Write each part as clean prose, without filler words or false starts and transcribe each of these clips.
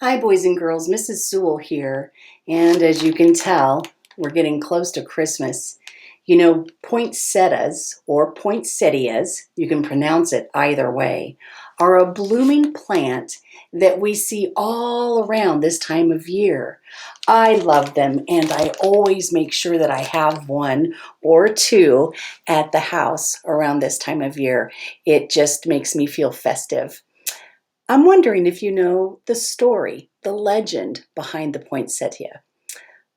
Hi, boys and girls. Mrs. Sewell here. And as you can tell, we're getting close to Christmas. You know, poinsettias or poinsettias, you can pronounce it either way, are a blooming plant that we see all around this time of year. I love them, and I always make sure that I have one or two at the house around this time of year. It just makes me feel festive. I'm wondering if you know the story, the legend behind the poinsettia.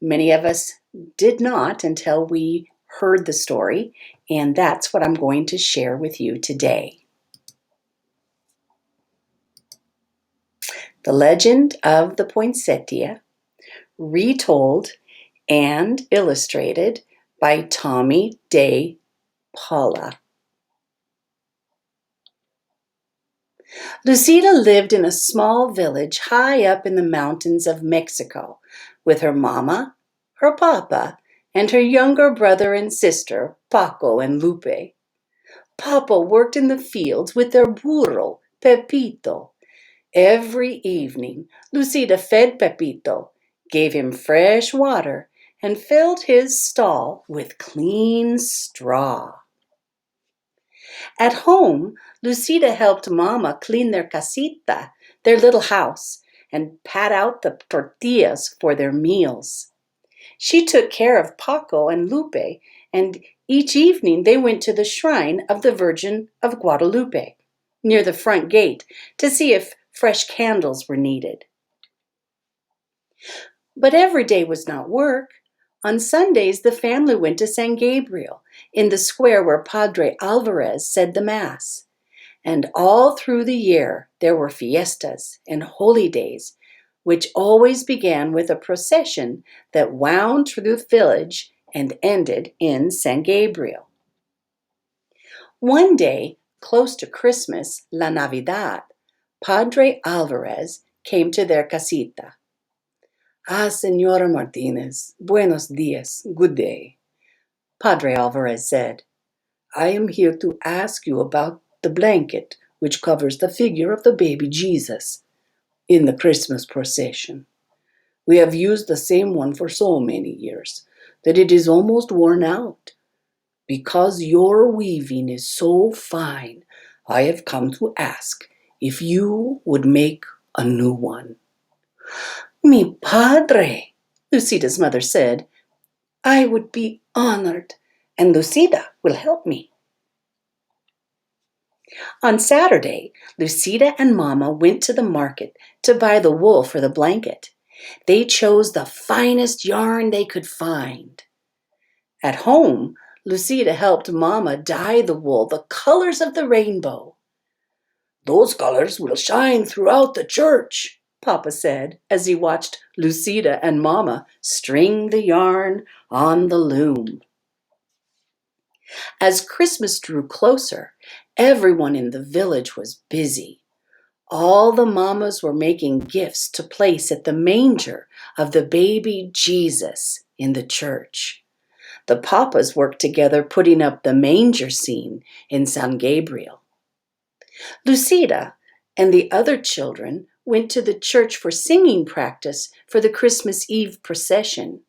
Many of us did not until we heard the story, and that's what I'm going to share with you today. The legend of the poinsettia, retold and illustrated by Tomie dePaola. Lucida lived in a small village high up in the mountains of Mexico with her mama, her papa, and her younger brother and sister, Paco and Lupe. Papa worked in the fields with their burro, Pepito. Every evening, Lucida fed Pepito, gave him fresh water, and filled his stall with clean straw. At home, Lucida helped Mama clean their casita, their little house, and pat out the tortillas for their meals. She took care of Paco and Lupe, and each evening they went to the shrine of the Virgin of Guadalupe, near the front gate, to see if fresh candles were needed. But every day was not work. On Sundays, the family went to San Gabriel, in the square where Padre Alvarez said the Mass. And all through the year, there were fiestas and holy days, which always began with a procession that wound through the village and ended in San Gabriel. One day, close to Christmas, La Navidad, Padre Alvarez came to their casita. "Ah, Señora Martinez, buenos dias, good day," Padre Alvarez said. "I am here to ask you about the blanket which covers the figure of the baby Jesus in the Christmas procession. We have used the same one for so many years that it is almost worn out. Because your weaving is so fine, I have come to ask if you would make a new one." "Mi padre," Lucida's mother said, "I would be honored, and Lucida will help me." On Saturday, Lucida and Mama went to the market to buy the wool for the blanket. They chose the finest yarn they could find. At home, Lucida helped Mama dye the wool the colors of the rainbow. "Those colors will shine throughout the church," Papa said as he watched Lucida and Mama string the yarn on the loom. As Christmas drew closer, everyone in the village was busy. All the mamas were making gifts to place at the manger of the baby Jesus in the church. The papas worked together putting up the manger scene in San Gabriel. Lucida and the other children went to the church for singing practice for the Christmas Eve procession,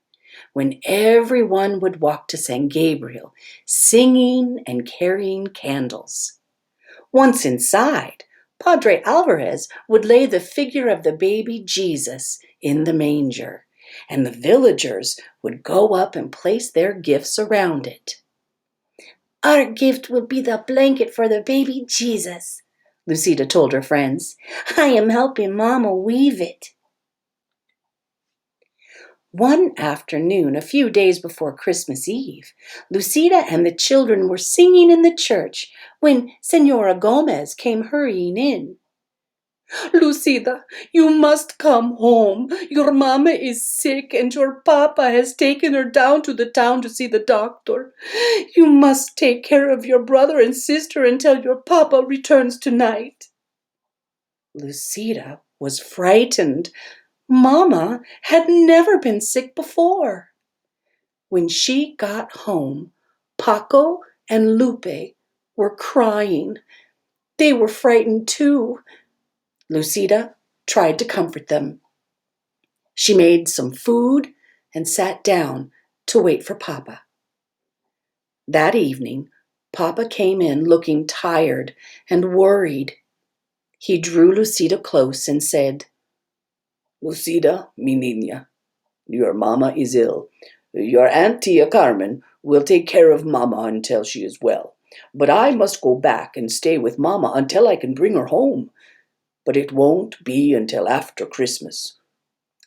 when everyone would walk to San Gabriel, singing and carrying candles. Once inside, Padre Alvarez would lay the figure of the baby Jesus in the manger, and the villagers would go up and place their gifts around it. "Our gift will be the blanket for the baby Jesus," Lucida told her friends. "I am helping Mama weave it." One afternoon, a few days before Christmas Eve, Lucida and the children were singing in the church when Senora Gomez came hurrying in. "Lucida, you must come home. Your mama is sick and your papa has taken her down to the town to see the doctor. You must take care of your brother and sister until your papa returns tonight." Lucida was frightened. Mama had never been sick before. When she got home, Paco and Lupe were crying. They were frightened too. "Lucida, tried to comfort them. She made some food and sat down to wait for Papa. That evening, Papa came in looking tired and worried. He drew Lucida close and said, "Lucida, mi niña, your mama is ill. Your Aunt Tia Carmen will take care of mama until she is well. But I must go back and stay with mama until I can bring her home. But it won't be until after Christmas.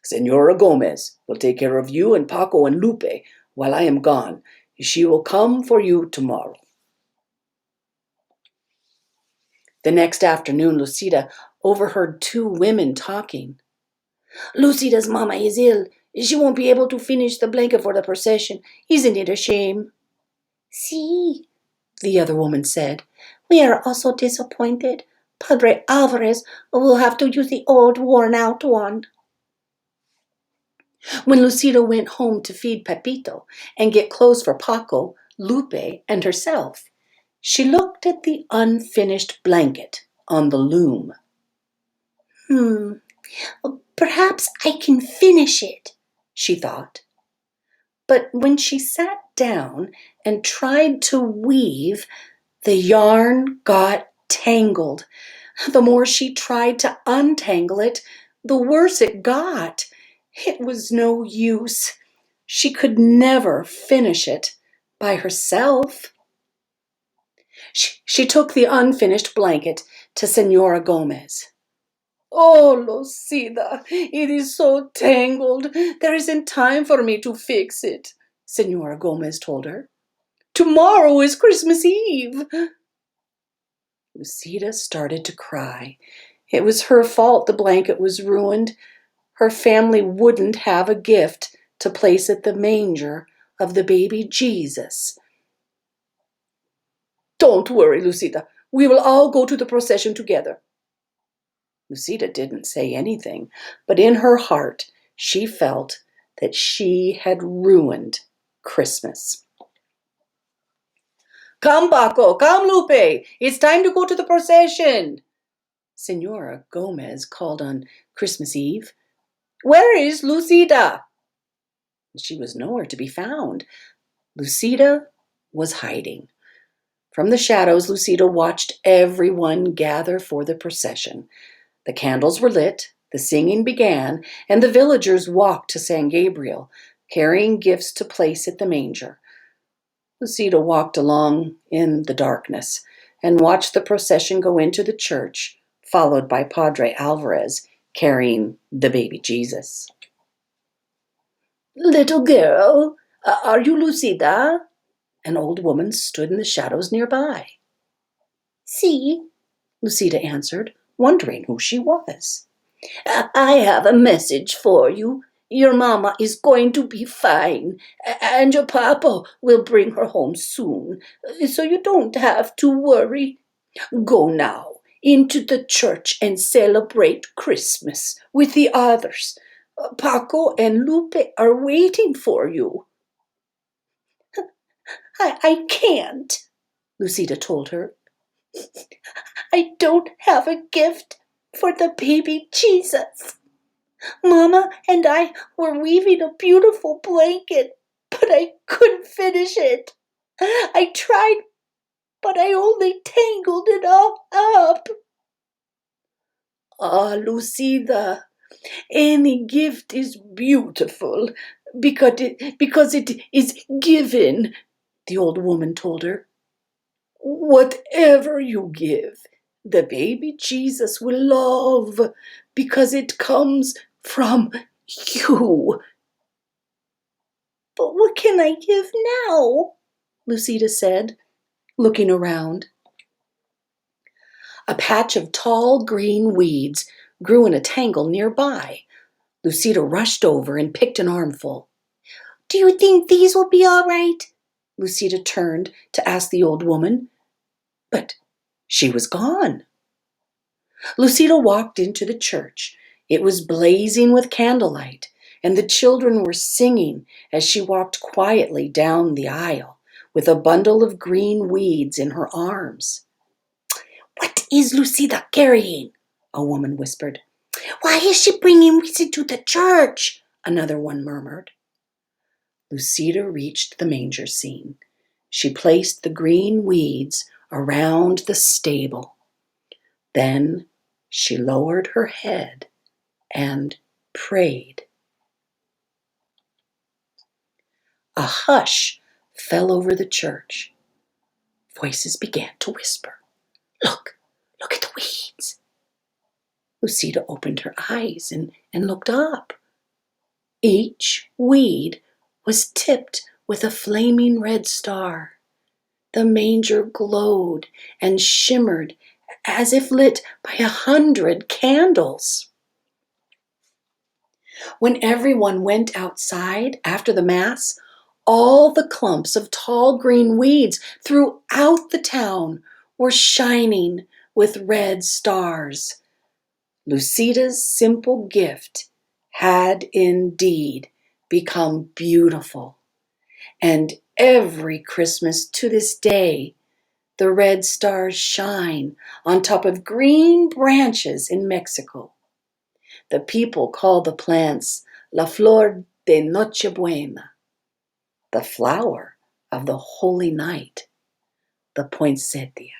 Senora Gomez will take care of you and Paco and Lupe while I am gone. She will come for you tomorrow." The next afternoon, Lucida overheard two women talking. "Lucida's mama is ill. She won't be able to finish the blanket for the procession. Isn't it a shame?" "See," the other woman said. "We are also disappointed. Padre Alvarez will have to use the old worn-out one." When Lucida went home to feed Pepito and get clothes for Paco, Lupe, and herself, she looked at the unfinished blanket on the loom. Perhaps I can finish it," she thought. But when she sat down and tried to weave, the yarn got tangled. The more she tried to untangle it, the worse it got. It was no use. She could never finish it by herself. She took the unfinished blanket to Senora Gomez. "Oh, Lucida, it is so tangled. There isn't time for me to fix it," Senora Gomez told her. "Tomorrow is Christmas Eve." Lucida started to cry. It was her fault the blanket was ruined. Her family wouldn't have a gift to place at the manger of the baby Jesus. "Don't worry, Lucida. We will all go to the procession together." Lucida didn't say anything, but in her heart she felt that she had ruined Christmas. "Come, Paco, come, Lupe. It's time to go to the procession," Senora Gomez called on Christmas Eve. "Where is Lucida?" She was nowhere to be found. Lucida was hiding. From the shadows, Lucida watched everyone gather for the procession. The candles were lit, the singing began, and the villagers walked to San Gabriel, carrying gifts to place at the manger. Lucida walked along in the darkness and watched the procession go into the church, followed by Padre Alvarez carrying the baby Jesus. "Little girl, are you Lucida?" An old woman stood in the shadows nearby. "See," Lucida answered, wondering who she was. "I have a message for you. Your mama is going to be fine, and your papa will bring her home soon, so you don't have to worry. Go now into the church and celebrate Christmas with the others. Paco and Lupe are waiting for you." I can't," Lucida told her. "I don't have a gift for the baby Jesus. Mama and I were weaving a beautiful blanket, but I couldn't finish it. I tried, but I only tangled it all up." "Ah, Lucida, any gift is beautiful because it is given," the old woman told her. "Whatever you give, the baby Jesus will love because it comes from you." "But what can I give now?" Lucida said, looking around. A patch of tall green weeds grew in a tangle nearby. Lucida rushed over and picked an armful. "Do you think these will be all right?" Lucida turned to ask the old woman, but she was gone. Lucida walked into the church. It was blazing with candlelight, and the children were singing as she walked quietly down the aisle with a bundle of green weeds in her arms. "What is Lucida carrying?" a woman whispered. "Why is she bringing weeds into the church?" another one murmured. Lucida reached the manger scene. She placed the green weeds around the stable. Then she lowered her head and prayed. A hush fell over the church. Voices began to whisper. Look at the weeds. Lucida opened her eyes and looked up. Each weed was tipped with a flaming red star. The manger glowed and shimmered as if lit by 100 candles. When everyone went outside after the Mass, all the clumps of tall green weeds throughout the town were shining with red stars. Lucida's simple gift had indeed become beautiful. And every Christmas to this day, the red stars shine on top of green branches in Mexico. The people call the plants La Flor de Nochebuena, the flower of the holy night, the poinsettia.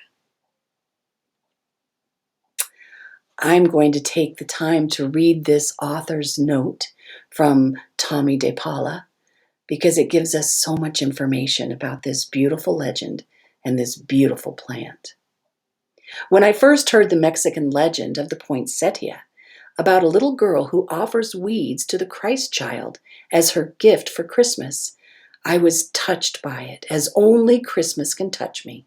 I'm going to take the time to read this author's note from Tomie dePaola because it gives us so much information about this beautiful legend and this beautiful plant. When I first heard the Mexican legend of the poinsettia, about a little girl who offers weeds to the Christ child as her gift for Christmas, I was touched by it as only Christmas can touch me.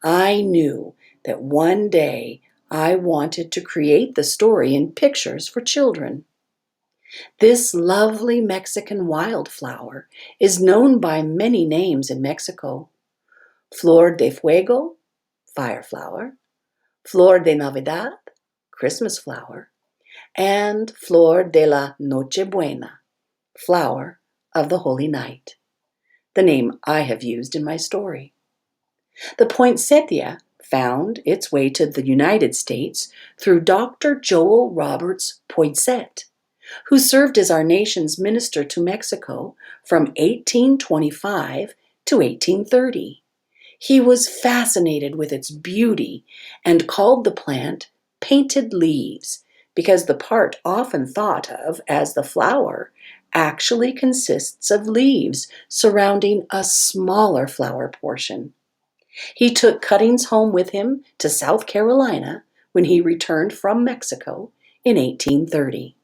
I knew that one day I wanted to create the story in pictures for children. This lovely Mexican wildflower is known by many names in Mexico. Flor de Fuego, fire flower, Flor de Navidad, Christmas flower, and Flor de la Nochebuena, flower of the holy night, the name I have used in my story. The poinsettia found its way to the United States through Dr. Joel Roberts Poinsett, who served as our nation's minister to Mexico from 1825 to 1830. He was fascinated with its beauty and called the plant painted leaves because the part often thought of as the flower actually consists of leaves surrounding a smaller flower portion. He took cuttings home with him to South Carolina when he returned from Mexico in 1830.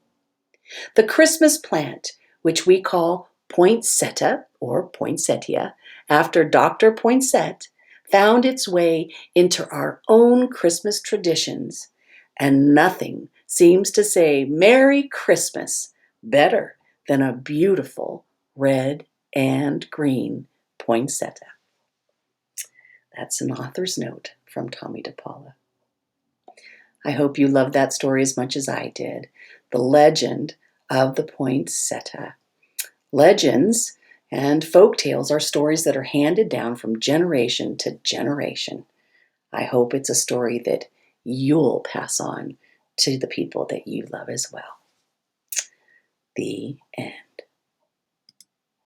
The Christmas plant, which we call poinsettia or poinsettia, after Dr. Poinsett, found its way into our own Christmas traditions, and nothing seems to say Merry Christmas better than a beautiful red and green poinsettia. That's an author's note from Tomie dePaola. I hope you loved that story as much as I did. The legend of the poinsettia. Legends and folk tales are stories that are handed down from generation to generation. I hope it's a story that you'll pass on to the people that you love as well. The end.